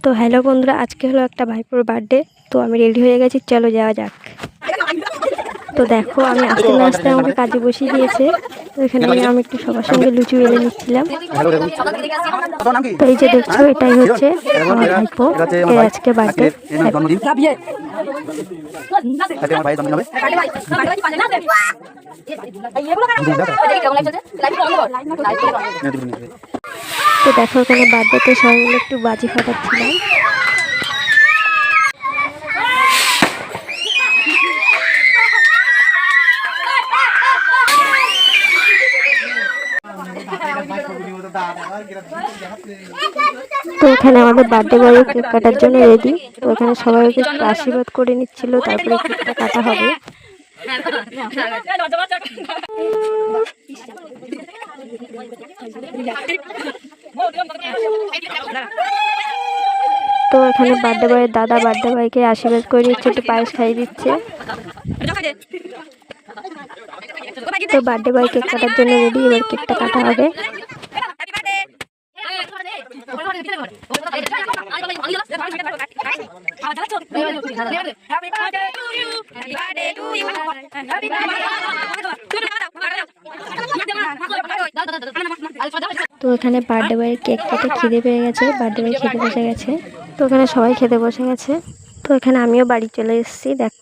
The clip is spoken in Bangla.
তো হ্যালো বন্ধুরা, আজকে হলো একটা ভাইপোর বার্থডে। তো আমি রেডি হয়ে গেছি, চলো যাওয়া যাক। তো দেখো আমি আস্তে না আস্তে আমাকে কাজে বসিয়ে দিয়েছে। তো এখানে আমি একটু সবার সঙ্গে লুচি বেলে নিচ্ছিলাম। তো এই যে দেখছো, এটাই হচ্ছে আমার ভাইপো, এর আজকে বার্থডে। তো দেখো এখানে বার্থডেতে সবাই মিলে একটু বাজি ফাটাচ্ছিলাম। তো এখানে আমাদের বার্থডে বয় কেক কাটার জন্য রেডি। তো এখানে সবাই একটু আশীর্বাদ করে নিচ্ছিল, তারপরে কেকটা কাটা হবে। তো এখানে বার্থডে বয়ের দাদা বার্থডে বয়কে আশীর্বাদ করে দিচ্ছে, একটু পায়েস খাইয়ে দিচ্ছে। তো বার্থডে বয় কেক কাটার জন্য রেডি, এবার কেকটা কাটা হবে। তো এখানে বার্থডে বয়ের কেক কেটে খিদে পেয়ে গেছে, বার্থডে বয় খেতে বসে গেছে। তো এখানে সবাই খেতে বসে গেছে। তো এখানে আমিও বাড়ি চলে এসেছি। দেখ